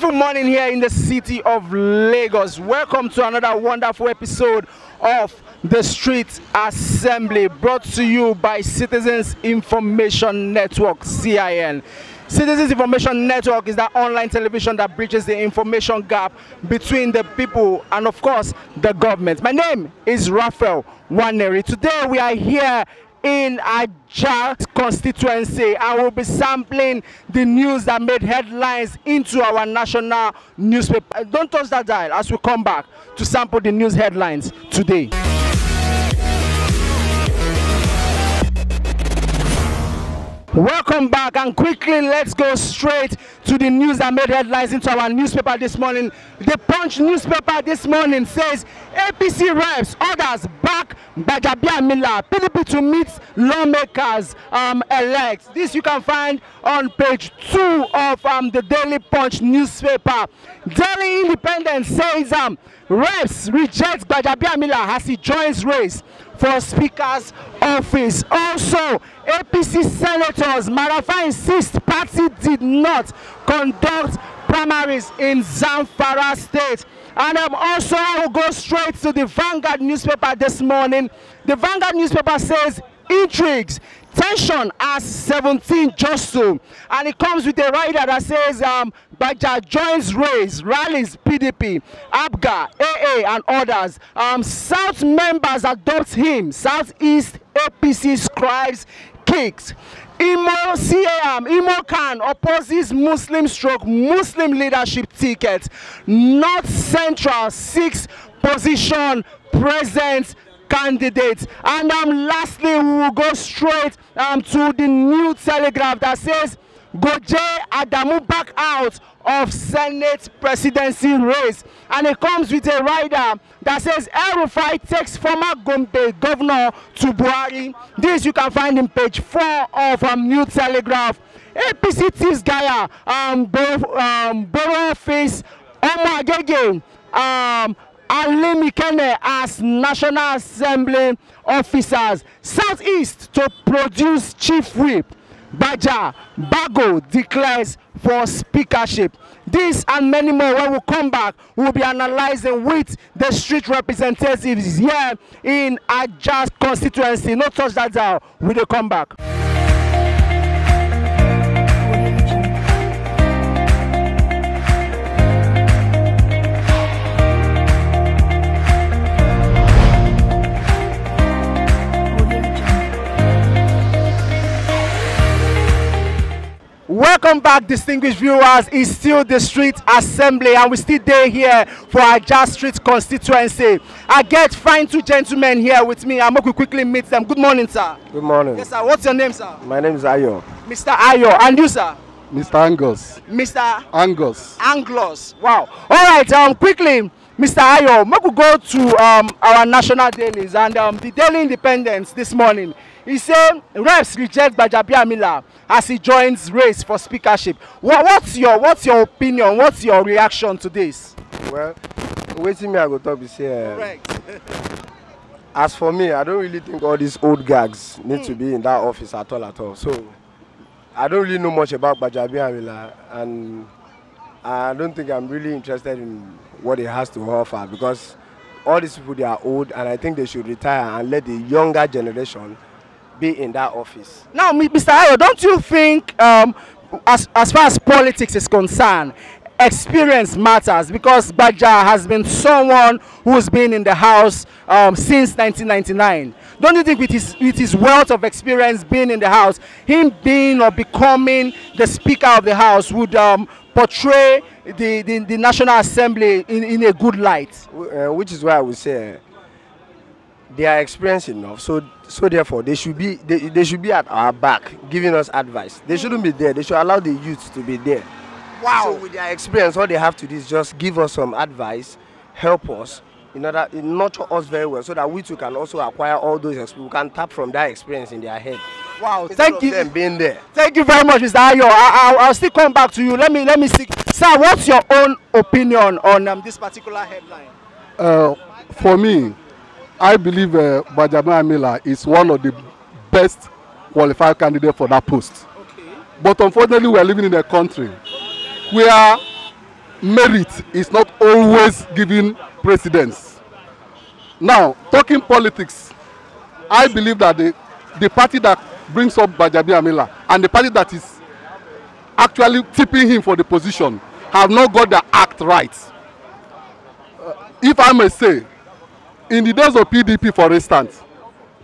Beautiful morning here in the city of Lagos. Welcome to another wonderful episode of the Street Assembly, brought to you by Citizens Information Network, CIN. Citizens Information Network is that online television that bridges the information gap between the people and, of course, the government. My name is Rapheal Nwaneri. Today we are here in Ajah constituency. I will be sampling the news that made headlines into our national newspaper. Don't touch that dial as we come back to sample the news headlines today. Welcome back, and quickly let's go straight to the news that made headlines into our newspaper this morning. The Punch newspaper this morning says APC reps orders back Gbajabiamila, PDP to meet lawmakers elect. This you can find on page 2 of the Daily Punch newspaper. Daily Independent says reps reject Gbajabiamila as he joins race for Speaker's office. Also, APC senators, Marafa insists party did not conduct primaries in Zamfara State. And also, I will go straight to the Vanguard newspaper this morning. The Vanguard newspaper says intrigues, tension as 17 jostle, and it comes with a rider that says Baja joins race, rallies PDP, ABGA, AA and others. South members adopt him, Southeast APC scribes kicks. Imo Khan opposes Muslim leadership ticket. North Central 6 position present candidates. And lastly, we will go straight to the New Telegraph that says Goje Adamu back out of Senate presidency race. And it comes with a rider that says El-Rufai takes former Gombe governor to Buhari. This you can find in page 4 of New Telegraph. APC thieves Gaya, Borough face Omo Agege, Ali Mikene as National Assembly officers. Southeast to produce chief whip. Bago declares for speakership. This and many more, when we come back, we'll be analyzing with the street representatives here in Ajah constituency. No touch that down. We will come back. Welcome back, distinguished viewers. It's still the Street Assembly, and we still there here for our Ajah Street constituency. I get fine 2 gentlemen here with me. I'm going to quickly meet them. Good morning, sir. Good morning. Yes, sir. What's your name, sir? My name is Ayo. Mr. Ayo. And you, sir? Mr. Angus. Mr. Angus. Anglos. Wow. All right. Quickly, Mr. Ayo, we could go to our national dailies, and the Daily Independence this morning. He said reps reject Gbajabiamila as he joins race for speakership. What's your opinion? What's your reaction to this? Well, waiting me I go talk is here. Correct. As for me, I don't really think all these old gags need to be in that office at all. So I don't really know much about Gbajabiamila, and I don't think I'm really interested in what he has to offer, because all these people, they are old, and I think they should retire and let the younger generation be in that office. Now, Mr. Ayo, don't you think, as far as politics is concerned, experience matters? Because Baja has been someone who's been in the house since 1999. Don't you think with his wealth of experience being in the house, him being or becoming the Speaker of the House would portray the National Assembly in a good light? Which is why I would say they are experienced enough, so therefore they should be at our back giving us advice. They shouldn't be there. They should allow the youth to be there. Wow. So with their experience, all they have to do is just give us some advice, help us, nurture us very well, so that we too can also acquire all those experiences. We can tap from that experience in their head. Wow, thank you. Them being there. Thank you very much, Mr. Ayo. I'll still come back to you. Let me see. Sir, what's your own opinion on this particular headline? For me, I believe Gbajabiamila is one of the best qualified candidates for that post. Okay. But unfortunately, we are living in a country where merit is not always giving precedence. Now, talking politics, I believe that the party that brings up Gbajabiamila and the party that is actually tipping him for the position have not got their act right. If I may say, in the days of PDP, for instance,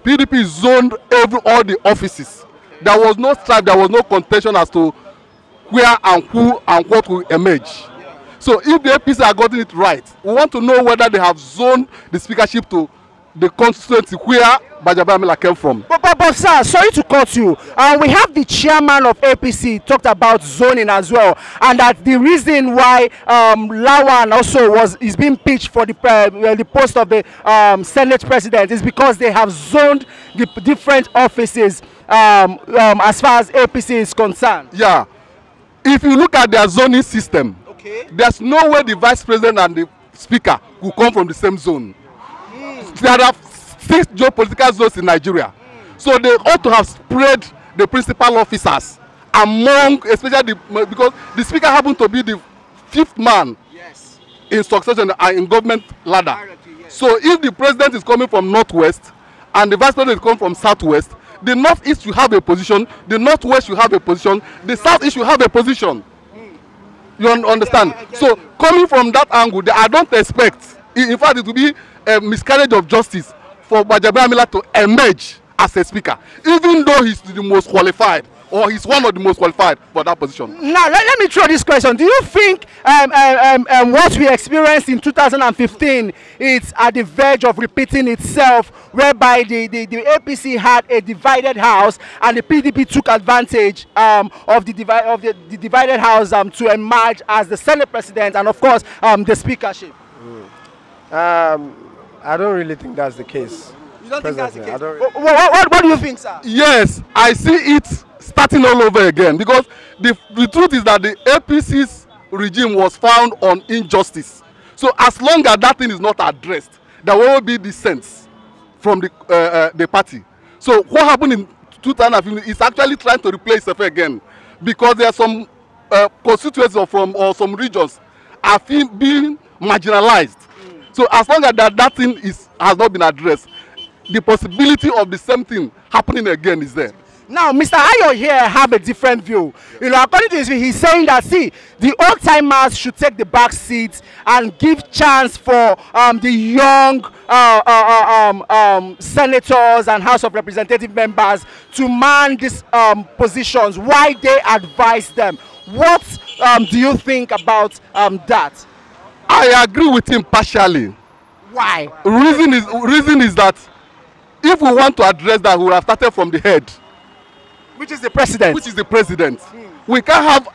PDP zoned all the offices. There was no strife, there was no contention as to where and who and what will emerge. So if the APC are getting it right, we want to know whether they have zoned the speakership to the constituency where Gbajabiamila came from. But sir, sorry to cut you. We have the chairman of APC talked about zoning as well, and that the reason why Lawan also is being pitched for the post of the Senate president is because they have zoned the different offices as far as APC is concerned. Yeah, if you look at their zoning system, okay, there's no way the vice president and the speaker will come from the same zone. There are 6 geopolitical zones in Nigeria. So they ought to have spread the principal officers among, especially because the speaker happened to be the 5th man, yes, in succession and in government ladder. Yes. So if the president is coming from northwest and the vice president is coming from southwest, the northeast should have a position, the northwest should have a position, the southeast should have a position. You understand? Yeah, so coming from that angle, I don't expect, in fact, it will be a miscarriage of justice for Gbajabiamila to emerge as a speaker, even though he's the most qualified, or he's one of the most qualified for that position. Now, let me throw this question. Do you think what we experienced in 2015 is at the verge of repeating itself, whereby the APC had a divided house and the PDP took advantage of the divided house to emerge as the Senate president and, of course, the speakership? I don't really think that's the case. You don't think that's the case? What do you think, sir? Yes, I see it starting all over again, because the truth is that the APC's regime was found on injustice. So as long as that thing is not addressed, there will be dissent from the party. So what happened in 2015 is actually trying to replace itself again, because there are some constituencies or some regions are being marginalized. So as long as that thing has not been addressed, the possibility of the same thing happening again is there. Now, Mr. Ayo here have a different view. You know, according to his view, he's saying that, see, the old-timers should take the back seats and give chance for the young senators and House of Representative members to man these positions. Why they advise them? What do you think about that? I agree with him partially. Why? Reason is that if we want to address that, we will have started from the head. Which is the president. Which is the president. We can't have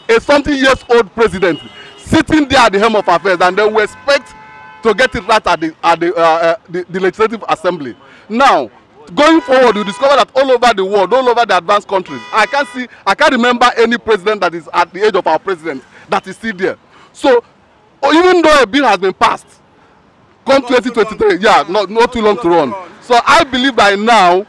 a something-years-old president sitting there at the helm of affairs and then we expect to get it right at the Legislative Assembly. Now, going forward, you discover that all over the world, all over the advanced countries, I can't remember any president that is at the age of our president that is still there. So, even though a bill has been passed, come 2023, yeah, not too long to run. So I believe by now,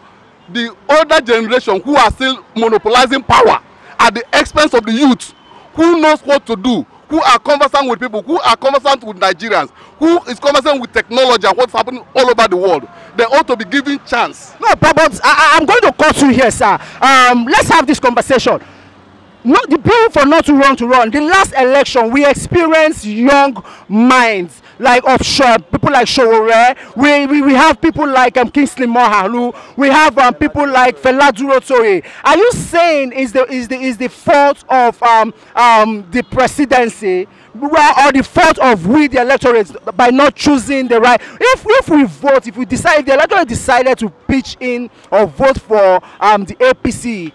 the older generation who are still monopolizing power at the expense of the youth, who knows what to do, who are conversant with people, who are conversant with Nigerians, who is conversant with technology and what's happening all over the world, they ought to be given chance. No, but I'm going to cut you here, sir. Let's have this conversation. Not the bill for not to run. The last election, we experienced young minds like offshore, people like Showore. We have people like Kingsley Mohalu. We have people like Fela Durotore. Are you saying is the fault of the presidency or the fault of we the electorate by not choosing the right? If we vote, if the electorate decided to pitch in or vote for the APC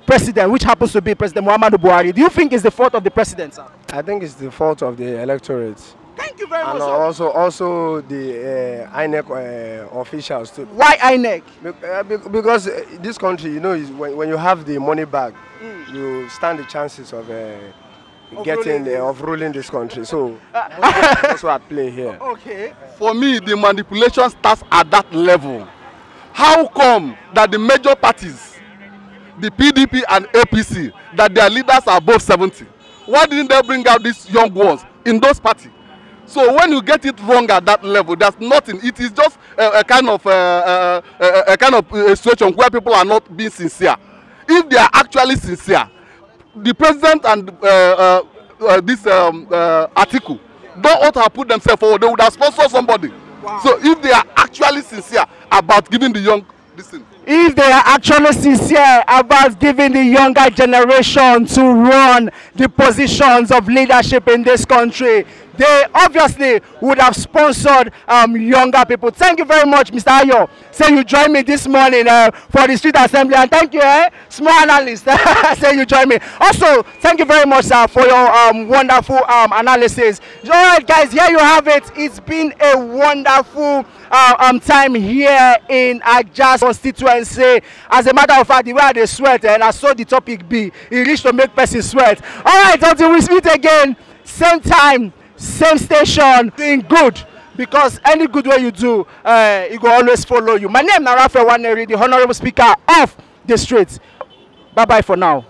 president, which happens to be President Muhammadu Buhari, do you think it's the fault of the president, sir? I think it's the fault of the electorate. Thank you very much. And also the INEC officials too. Why INEC? Because this country, you know, when you have the money bag, you stand the chances of ruling this country. So that's what at play here. Okay. For me, the manipulation starts at that level. How come that the major parties, the PDP and APC, that their leaders are both 70? Why didn't they bring out these young ones in those parties? So when you get it wrong at that level, there's nothing. It is just a kind of a situation where people are not being sincere. If they are actually sincere, the president and this Atiku don't ought to have put themselves forward. They would have sponsored somebody. Wow. So if they are actually sincere about giving the young this thing, if they are actually sincere about giving the younger generation to run the positions of leadership in this country, they obviously would have sponsored younger people. Thank you very much, Mr. Ayo. Say you joined me this morning for the street assembly, and thank you, small analyst. Say you joined me. Also, thank you very much, sir, for your wonderful analysis. All right, guys, here you have it. It's been a wonderful time here in Aja's constituency. As a matter of fact, the way they sweat, and I saw the topic be, it reached to make person sweat. All right, until we meet again, same time, same station, doing good, because any good way you do, it will always follow you. My name is Rapheal Nwaneri, the Honorable Speaker of the Streets. Bye-bye for now.